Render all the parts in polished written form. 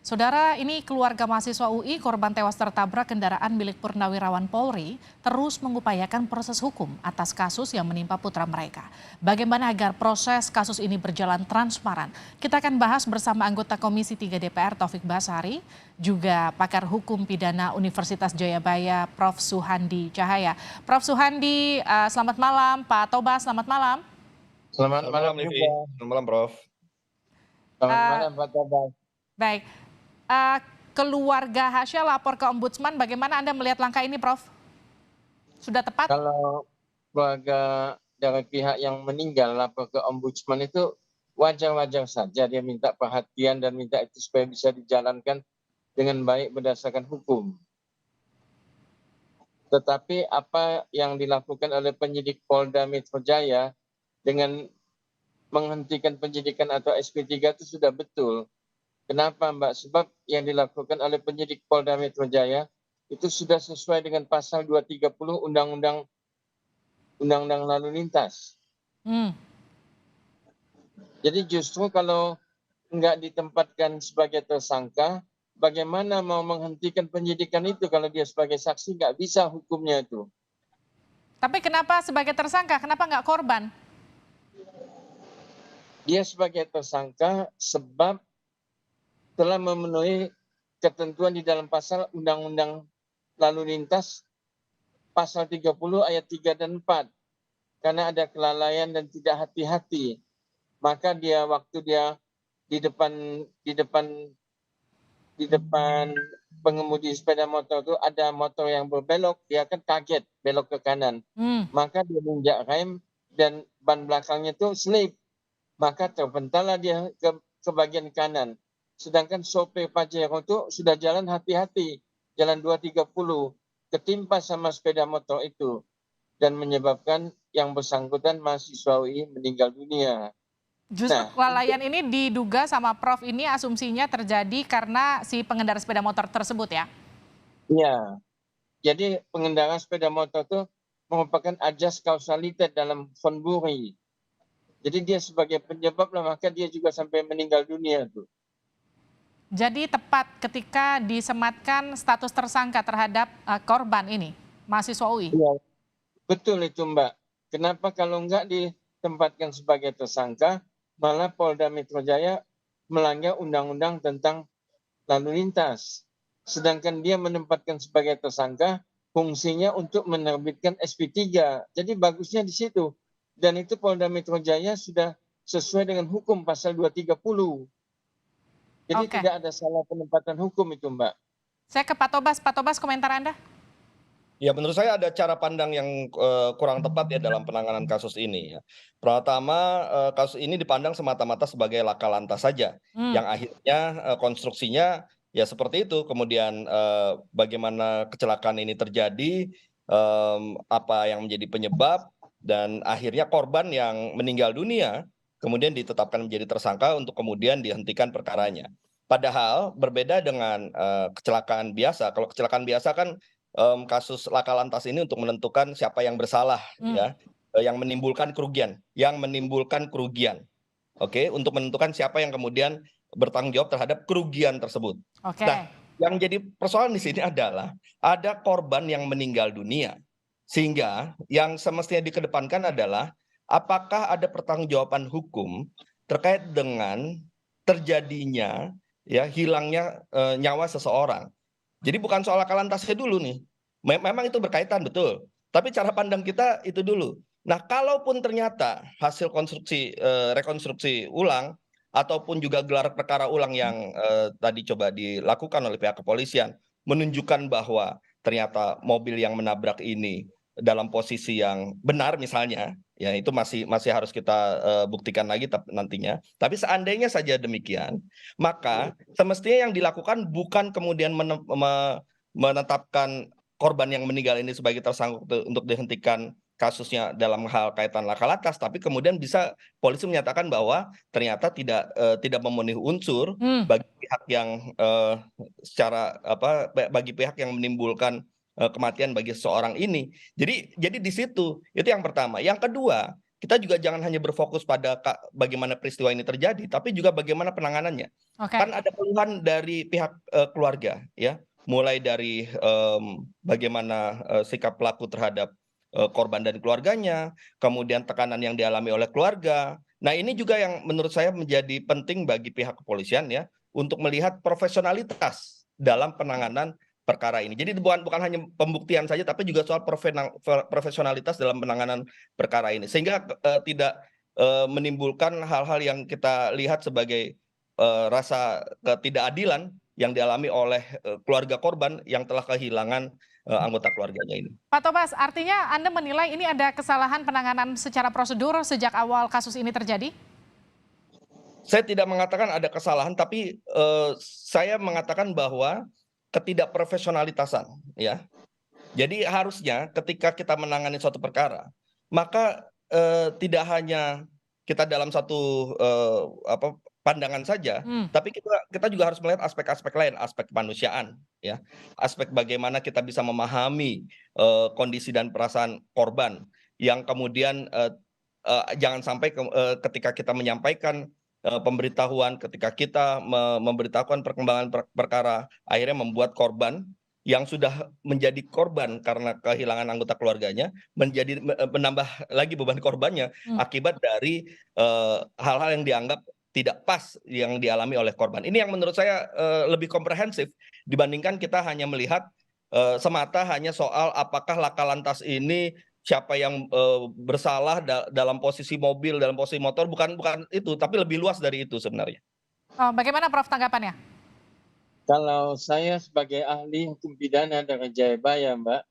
Saudara, ini keluarga mahasiswa UI korban tewas tertabrak kendaraan milik Purnawirawan Polri terus mengupayakan proses hukum atas kasus yang menimpa putra mereka. Bagaimana agar proses kasus ini berjalan transparan? Kita akan bahas bersama anggota Komisi 3 DPR Taufik Basari, juga pakar hukum pidana Universitas Jayabaya Prof. Suhandi Cahaya. Prof. Suhandi, selamat malam. Pak Tobas, selamat malam. Selamat malam Livi. juga. Selamat malam, Prof. Selamat Eh, malam Pak Tabas. Baik, Eh, keluarga Hasya lapor ke Ombudsman, bagaimana Anda melihat langkah ini, Prof? Sudah tepat? Kalau keluarga dari pihak yang meninggal lapor ke Ombudsman itu wajar-wajar saja, dia minta perhatian dan minta itu supaya bisa dijalankan dengan baik berdasarkan hukum. Tetapi apa yang dilakukan oleh penyidik Polda Metro Jaya dengan menghentikan penyidikan atau SP3 itu sudah betul. Kenapa Mbak? Sebab yang dilakukan oleh penyidik Polda Metro Jaya itu sudah sesuai dengan pasal 230 Undang-Undang Lalu Lintas. Hmm. Jadi justru kalau nggak ditempatkan sebagai tersangka, bagaimana mau menghentikan penyidikan itu kalau dia sebagai saksi nggak bisa hukumnya itu. Tapi kenapa sebagai tersangka, kenapa nggak korban? Dia sebagai tersangka sebab telah memenuhi ketentuan di dalam pasal Undang-Undang Lalu Lintas pasal 30 ayat 3 dan 4. Karena ada kelalaian dan tidak hati-hati. Maka dia waktu dia di depan pengemudi sepeda motor itu ada motor yang berbelok, dia kan kaget belok ke kanan. Maka dia menginjak rem dan ban belakangnya itu slip. Maka terpentallah dia ke bagian kanan. Sedangkan sopir Pajero itu sudah jalan hati-hati, jalan 230, ketimpa sama sepeda motor itu dan menyebabkan yang bersangkutan mahasiswa UI meninggal dunia. Justru kelalaian ini diduga sama Prof ini asumsinya terjadi karena si pengendara sepeda motor tersebut ya? Iya, jadi pengendara sepeda motor itu merupakan ajas kausalitas dalam von Bury. Jadi dia sebagai penyebab lah, maka dia juga sampai meninggal dunia tuh. Jadi tepat ketika disematkan status tersangka terhadap korban ini, mahasiswa UI? Iya, betul itu Mbak. Kenapa kalau enggak ditempatkan sebagai tersangka, malah Polda Metro Jaya melanggar undang-undang tentang lalu lintas. Sedangkan dia menempatkan sebagai tersangka, fungsinya untuk menerbitkan SP3. Jadi bagusnya di situ. Dan itu Polda Metro Jaya sudah sesuai dengan hukum pasal 230. Jadi Oke, tidak ada salah penempatan hukum itu Mbak. saya ke Pak Tobas. Pak Tobas, komentar Anda? Ya, menurut saya ada cara pandang yang kurang tepat ya dalam penanganan kasus ini ya. Pertama, kasus ini dipandang semata-mata sebagai laka lantas saja, yang akhirnya konstruksinya ya seperti itu. Kemudian bagaimana kecelakaan ini terjadi, apa yang menjadi penyebab, dan akhirnya korban yang meninggal dunia kemudian ditetapkan menjadi tersangka untuk kemudian dihentikan perkaranya. Padahal berbeda dengan kecelakaan biasa. Kalau kecelakaan biasa kan kasus laka lantas ini untuk menentukan siapa yang bersalah ya, yang menimbulkan kerugian, oke, untuk menentukan siapa yang kemudian bertanggung jawab terhadap kerugian tersebut. Oke. Nah, yang jadi persoalan di sini adalah ada korban yang meninggal dunia, sehingga yang semestinya dikedepankan adalah apakah ada pertanggungjawaban hukum terkait dengan terjadinya ya hilangnya nyawa seseorang. Jadi bukan soal laka lantasnya dulu nih. Memang itu berkaitan betul. Tapi cara pandang kita itu dulu. Nah, kalaupun ternyata hasil rekonstruksi ulang ataupun juga gelar perkara ulang yang tadi coba dilakukan oleh pihak kepolisian menunjukkan bahwa ternyata mobil yang menabrak ini dalam posisi yang benar misalnya, ya itu masih harus kita buktikan lagi nantinya. Tapi seandainya saja demikian, maka semestinya yang dilakukan bukan kemudian menetapkan korban yang meninggal ini sebagai tersangka untuk dihentikan kasusnya dalam hal kaitan laka lantas, tapi kemudian bisa polisi menyatakan bahwa ternyata tidak memenuhi unsur bagi pihak yang bagi pihak yang menimbulkan kematian bagi seseorang ini. Jadi di situ itu yang pertama. Yang kedua, kita juga jangan hanya berfokus pada bagaimana peristiwa ini terjadi, tapi juga bagaimana penanganannya. Kan ada keluhan dari pihak keluarga, ya, mulai dari bagaimana sikap pelaku terhadap korban dan keluarganya, kemudian tekanan yang dialami oleh keluarga. Nah, ini juga yang menurut saya menjadi penting bagi pihak kepolisian, ya, untuk melihat profesionalitas dalam penanganan perkara ini. Jadi bukan hanya pembuktian saja, tapi juga soal profesionalitas dalam penanganan perkara ini, sehingga tidak menimbulkan hal-hal yang kita lihat sebagai rasa ketidakadilan yang dialami oleh keluarga korban yang telah kehilangan anggota keluarganya ini. Pak Tobas, artinya Anda menilai ini ada kesalahan penanganan secara prosedur sejak awal kasus ini terjadi? Saya tidak mengatakan ada kesalahan, tapi saya mengatakan bahwa ketidakprofesionalitasan, ya. Jadi harusnya ketika kita menangani suatu perkara, maka tidak hanya kita dalam satu pandangan saja, tapi kita juga harus melihat aspek-aspek lain, aspek kemanusiaan, ya, aspek bagaimana kita bisa memahami kondisi dan perasaan korban, yang kemudian jangan sampai ketika kita menyampaikan pemberitahuan, ketika kita memberitahukan perkembangan perkara, akhirnya membuat korban yang sudah menjadi korban karena kehilangan anggota keluarganya menjadi menambah lagi beban korbannya akibat dari hal-hal yang dianggap tidak pas yang dialami oleh korban. Ini yang menurut saya lebih komprehensif dibandingkan kita hanya melihat semata hanya soal apakah laka lantas ini siapa yang bersalah dalam posisi mobil, dalam posisi motor, bukan itu, tapi lebih luas dari itu sebenarnya. Bagaimana Prof tanggapannya? Kalau saya sebagai ahli hukum pidana dari Jayabaya, Mbak,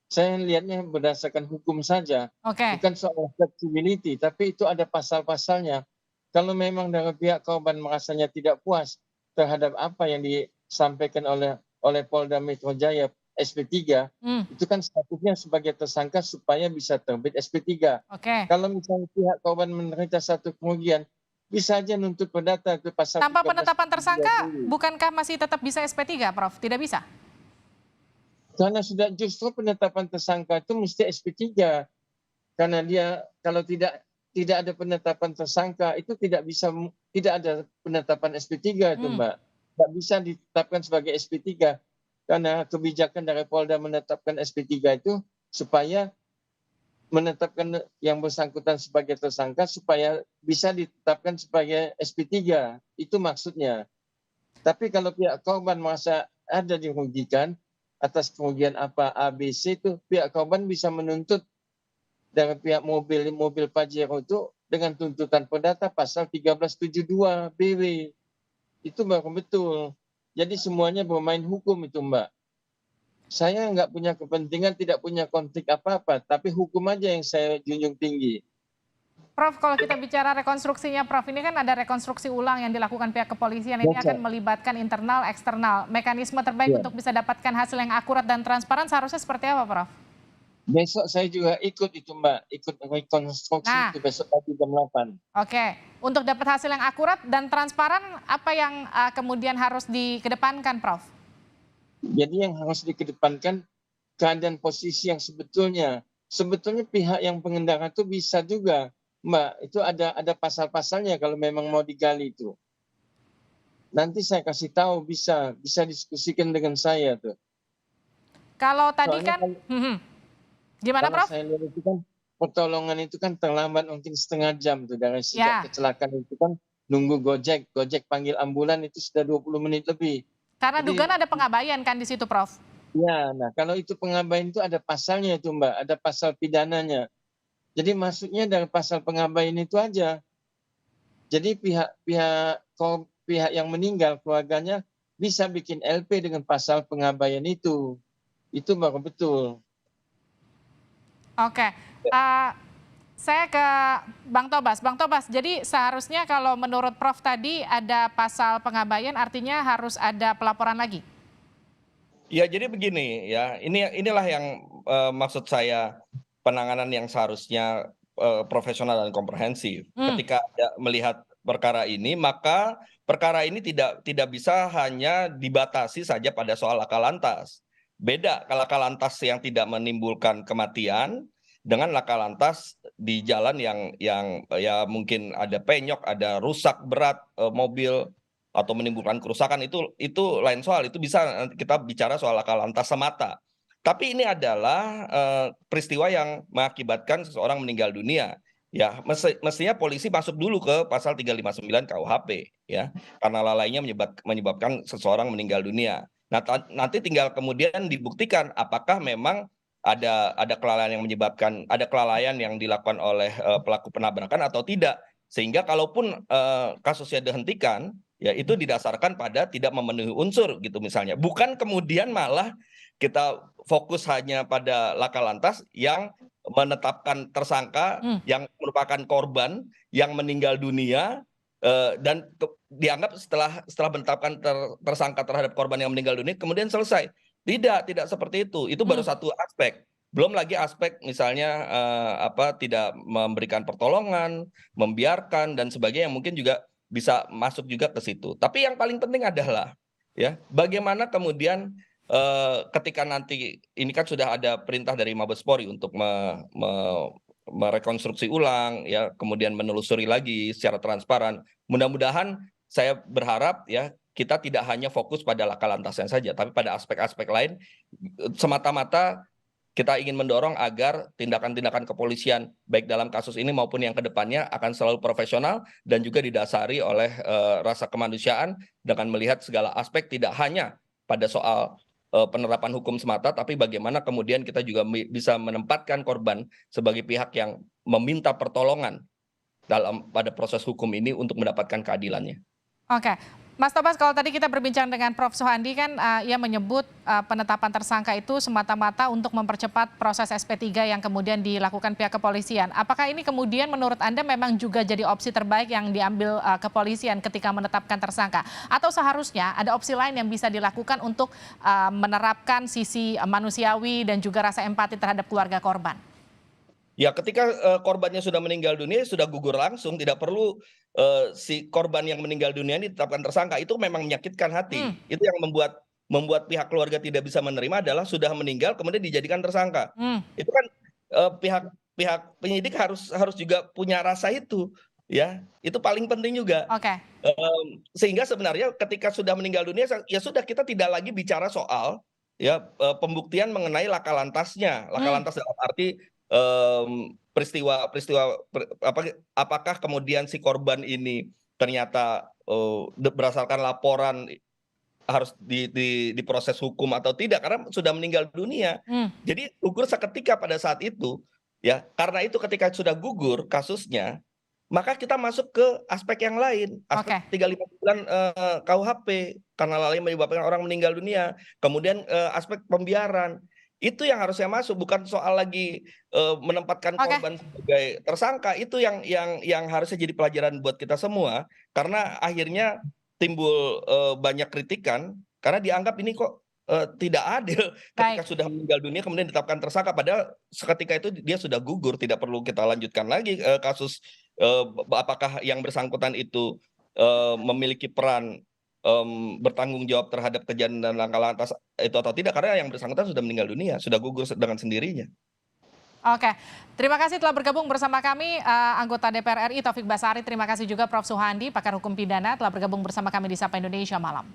saya lihatnya berdasarkan hukum saja, bukan soal flexibility, tapi itu ada pasal-pasalnya. Kalau memang dari pihak korban merasanya tidak puas terhadap apa yang disampaikan oleh Polda Metro Jaya SP3, itu kan statusnya sebagai tersangka supaya bisa terbit SP3. Kalau misalnya pihak korban menderita satu kerugian, bisa aja nuntut perdata ke pasal. Tanpa penetapan tersangka, bukankah masih tetap bisa SP3, Prof? Tidak bisa? Karena sudah justru penetapan tersangka itu mesti SP3. Karena dia kalau tidak ada penetapan tersangka itu tidak ada penetapan SP3 itu, Mbak. Tidak bisa ditetapkan sebagai SP3. Karena kebijakan dari Polda menetapkan SP3 itu supaya menetapkan yang bersangkutan sebagai tersangka supaya bisa ditetapkan sebagai SP3. Itu maksudnya. Tapi kalau pihak korban merasa ada dirugikan atas kerugian apa ABC, itu pihak korban bisa menuntut dari pihak mobil Pajero itu dengan tuntutan perdata pasal 1372 BW. Itu baru betul. Jadi semuanya bermain hukum itu, Mbak. Saya nggak punya kepentingan, tidak punya konflik apa-apa, tapi hukum aja yang saya junjung tinggi. Prof, kalau kita bicara rekonstruksinya, Prof, ini kan ada rekonstruksi ulang yang dilakukan pihak kepolisian. Ini akan melibatkan internal, eksternal. Mekanisme terbaik untuk bisa dapatkan hasil yang akurat dan transparan seharusnya seperti apa, Prof? Besok saya juga ikut itu, Mbak, ikut rekonstruksi itu besok pagi jam 8. Untuk dapat hasil yang akurat dan transparan, apa yang kemudian harus dikedepankan, Prof? Jadi yang harus dikedepankan keadaan posisi yang sebetulnya pihak yang pengendara itu bisa juga, Mbak, itu ada pasal-pasalnya kalau memang mau digali itu. Nanti saya kasih tahu, bisa diskusikan dengan saya tuh. Kalau tadi kan gimana, Prof? Saya lihat itu kan pertolongan itu kan terlambat mungkin setengah jam tuh dari sejak kecelakaan itu kan nunggu Gojek panggil ambulan itu sudah 20 menit lebih. Karena dugaan ada pengabaian kan di situ, Prof? Ya, nah kalau itu pengabaian itu ada pasalnya itu, Mbak, ada pasal pidananya. Jadi maksudnya dari pasal pengabaian itu aja. Jadi pihak yang meninggal keluarganya bisa bikin LP dengan pasal pengabaian itu. Itu baru betul. Saya ke Bang Tobas. Bang Tobas, jadi seharusnya kalau menurut Prof tadi ada pasal pengabaian, artinya harus ada pelaporan lagi? Ya, jadi begini ya, inilah yang maksud saya penanganan yang seharusnya profesional dan komprehensif. Ketika melihat perkara ini, maka perkara ini tidak bisa hanya dibatasi saja pada soal laka lantas. Beda kalau laka lantas yang tidak menimbulkan kematian, dengan laka lantas di jalan yang ya mungkin ada penyok, ada rusak berat mobil atau menimbulkan kerusakan, itu lain soal, itu bisa nanti kita bicara soal laka lantas semata. Tapi ini adalah peristiwa yang mengakibatkan seseorang meninggal dunia. Ya, mestinya polisi masuk dulu ke pasal 359 KUHP ya, karena lalainya menyebabkan seseorang meninggal dunia. Nah, nanti tinggal kemudian dibuktikan apakah memang ada kelalaian yang dilakukan oleh pelaku penabrakan atau tidak. Sehingga kalaupun kasusnya dihentikan, ya itu didasarkan pada tidak memenuhi unsur gitu misalnya. Bukan kemudian malah kita fokus hanya pada laka lantas yang menetapkan tersangka yang merupakan korban yang meninggal dunia, dan dianggap setelah menetapkan tersangka terhadap korban yang meninggal dunia kemudian selesai. Tidak seperti itu. Itu baru satu aspek. Belum lagi aspek misalnya tidak memberikan pertolongan, membiarkan dan sebagainya yang mungkin juga bisa masuk juga ke situ. Tapi yang paling penting adalah ya bagaimana kemudian ketika nanti ini kan sudah ada perintah dari Mabes Polri untuk merekonstruksi ulang ya, kemudian menelusuri lagi secara transparan. Mudah-mudahan saya berharap ya kita tidak hanya fokus pada laka lantasnya saja, tapi pada aspek-aspek lain. Semata-mata kita ingin mendorong agar tindakan-tindakan kepolisian baik dalam kasus ini maupun yang kedepannya akan selalu profesional dan juga didasari oleh rasa kemanusiaan dengan melihat segala aspek, tidak hanya pada soal penerapan hukum semata, tapi bagaimana kemudian kita juga bisa menempatkan korban sebagai pihak yang meminta pertolongan pada proses hukum ini untuk mendapatkan keadilannya. Oke, Mas Tobas, kalau tadi kita berbincang dengan Prof. Suhandi kan ia menyebut penetapan tersangka itu semata-mata untuk mempercepat proses SP3 yang kemudian dilakukan pihak kepolisian. Apakah ini kemudian menurut Anda memang juga jadi opsi terbaik yang diambil kepolisian ketika menetapkan tersangka? Atau seharusnya ada opsi lain yang bisa dilakukan untuk menerapkan sisi manusiawi dan juga rasa empati terhadap keluarga korban? Ya, ketika korbannya sudah meninggal dunia, sudah gugur langsung, tidak perlu si korban yang meninggal dunia ini ditetapkan tersangka. Itu memang menyakitkan hati. Itu yang membuat pihak keluarga tidak bisa menerima adalah sudah meninggal kemudian dijadikan tersangka. Itu kan pihak penyidik harus juga punya rasa itu, ya. Itu paling penting juga. Oke. Sehingga sebenarnya ketika sudah meninggal dunia, ya sudah, kita tidak lagi bicara soal ya pembuktian mengenai laka lantasnya. Laka lantas dalam arti peristiwa apakah kemudian si korban ini ternyata berdasarkan laporan harus diproses hukum atau tidak, karena sudah meninggal dunia. Jadi gugur seketika pada saat itu ya. Karena itu ketika sudah gugur kasusnya, maka kita masuk ke aspek yang lain, aspek 359 KUHP, karena lalai menyebabkan orang meninggal dunia. Kemudian aspek pembiaran. Itu yang harusnya masuk, bukan soal lagi menempatkan korban sebagai tersangka. Itu yang harusnya jadi pelajaran buat kita semua, karena akhirnya timbul banyak kritikan karena dianggap ini kok tidak adil ketika sudah meninggal dunia kemudian ditetapkan tersangka, padahal seketika itu dia sudah gugur. Tidak perlu kita lanjutkan lagi kasus apakah yang bersangkutan itu memiliki peran bertanggung jawab terhadap kejadian dan laka lantas itu atau tidak, karena yang bersangkutan sudah meninggal dunia, sudah gugur dengan sendirinya. Oke, terima kasih telah bergabung bersama kami anggota DPR RI Taufik Basari. Terima kasih juga Prof. Suhandi, pakar hukum pidana, telah bergabung bersama kami di Sapa Indonesia Malam.